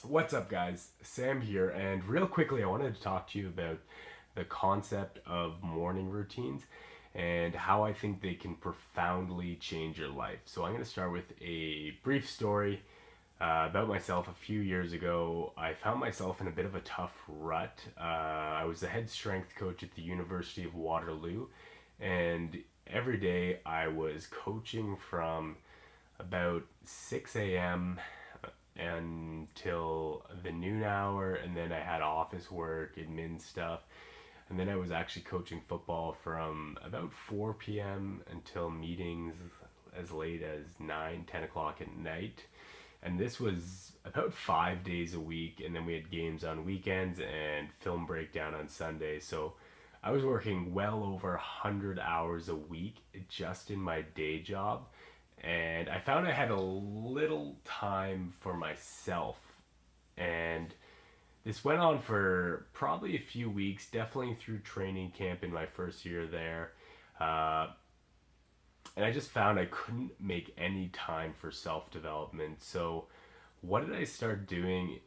What's up, guys? Sam here, and real quickly, I wanted to talk to you about the concept of morning routines and how I think they can profoundly change your life. So, I'm going to start with a brief story about myself. A few years ago, I found myself in a bit of a tough rut. I was the head strength coach at the University of Waterloo, and every day I was coaching from about 6 a.m. until the noon hour, and then I had office work, admin stuff, and then I was actually coaching football from about 4 p.m. until meetings as late as 9, 10 o'clock at night. And this was about 5 days a week, and then we had games on weekends and film breakdown on Sundays. So I was working well over 100 hours a week just in my day job, and I found I had a little time for myself. And this went on for probably a few weeks, definitely through training camp in my first year there. Uh, and I just found I couldn't make any time for self development. So, what did I start doing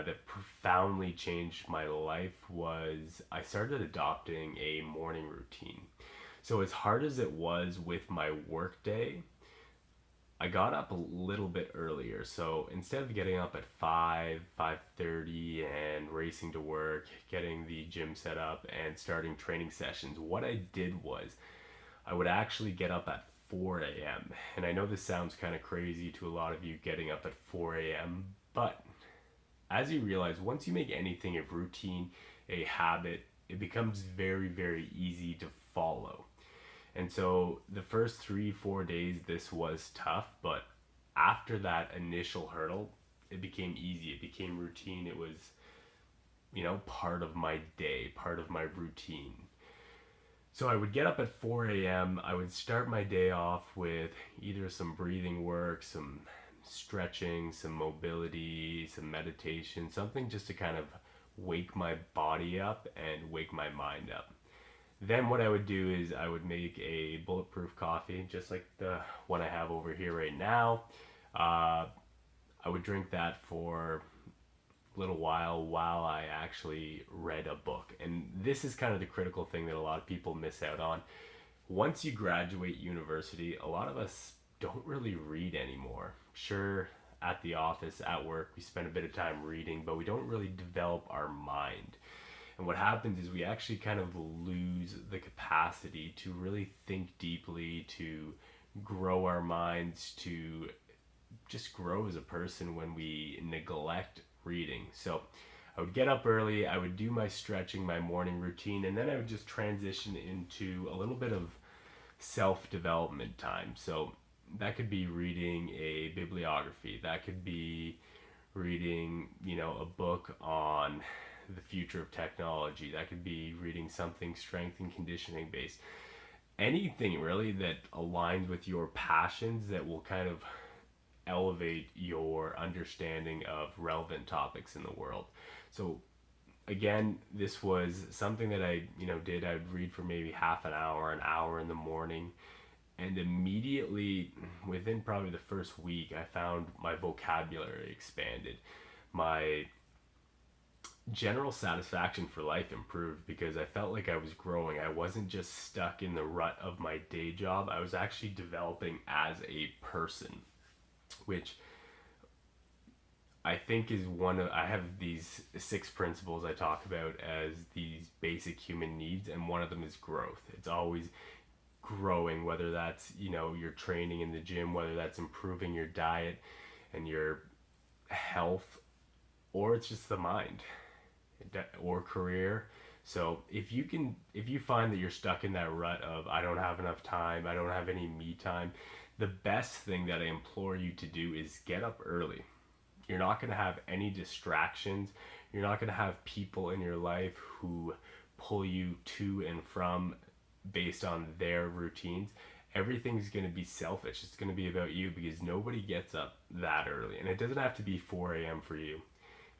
that profoundly changed my life was I started adopting a morning routine. So, as hard as it was with my work day, I got up a little bit earlier. So instead of getting up at 5, 5:30 and racing to work, getting the gym set up and starting training sessions, what I did was I would actually get up at 4 a.m. And I know this sounds kind of crazy to a lot of you getting up at 4 a.m., but as you realize, once you make anything a routine, a habit, it becomes very, very easy to follow. And so the first 3, 4 days, this was tough, but after that initial hurdle, it became easy. It became routine. It was, part of my day, part of my routine. So I would get up at 4 a.m. I would start my day off with either some breathing work, some stretching, some mobility, some meditation, something just to kind of wake my body up and wake my mind up. Then what I would do is I would make a bulletproof coffee, just like the one I have over here right now. Uh, I would drink that for a little while I actually read a book. And this is kind of the critical thing that a lot of people miss out on. Once you graduate university, a lot of us don't really read anymore. Sure, at the office, at work, we spend a bit of time reading, but we don't really develop our mind. And what happens is we actually kind of lose the capacity to really think deeply, to grow our minds, to just grow as a person when we neglect reading. So I would get up early, I would do my stretching, my morning routine, and then I would just transition into a little bit of self development time. So that could be reading a bibliography, that could be reading, a book on the future of technology, that could be reading something strength and conditioning based. Anything really that aligns with your passions that will kind of elevate your understanding of relevant topics in the world. So again, this was something that I, did. I'd read for maybe half an hour in the morning, and immediately within probably the first week, I found my vocabulary expanded. My general satisfaction for life improved because I felt like I was growing. I wasn't just stuck in the rut of my day job. I was actually developing as a person, which I think is one of, I have these 6 principles I talk about as these basic human needs, and one of them is growth. It's always growing, whether that's, your training in the gym, whether that's improving your diet and your health, or it's just the mind or career. So if you find that you're stuck in that rut of I don't have enough time, I don't have any me time, the best thing that I implore you to do is get up early. You're not going to have any distractions. You're not going to have people in your life who pull you to and from based on their routines. Everything's going to be selfish. It's going to be about you because nobody gets up that early. And it doesn't have to be 4 a.m. for you.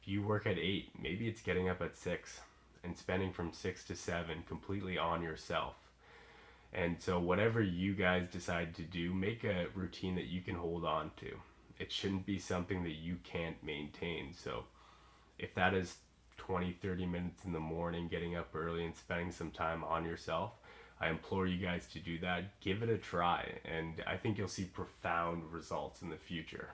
If you work at 8, maybe it's getting up at 6 and spending from 6 to 7 completely on yourself. And so, whatever you guys decide to do, make a routine that you can hold on to. it shouldn't be something that you can't maintain. So if that is 20, 30 minutes in the morning, getting up early and spending some time on yourself, I implore you guys to do that. Give it a try, and I think you'll see profound results in the future.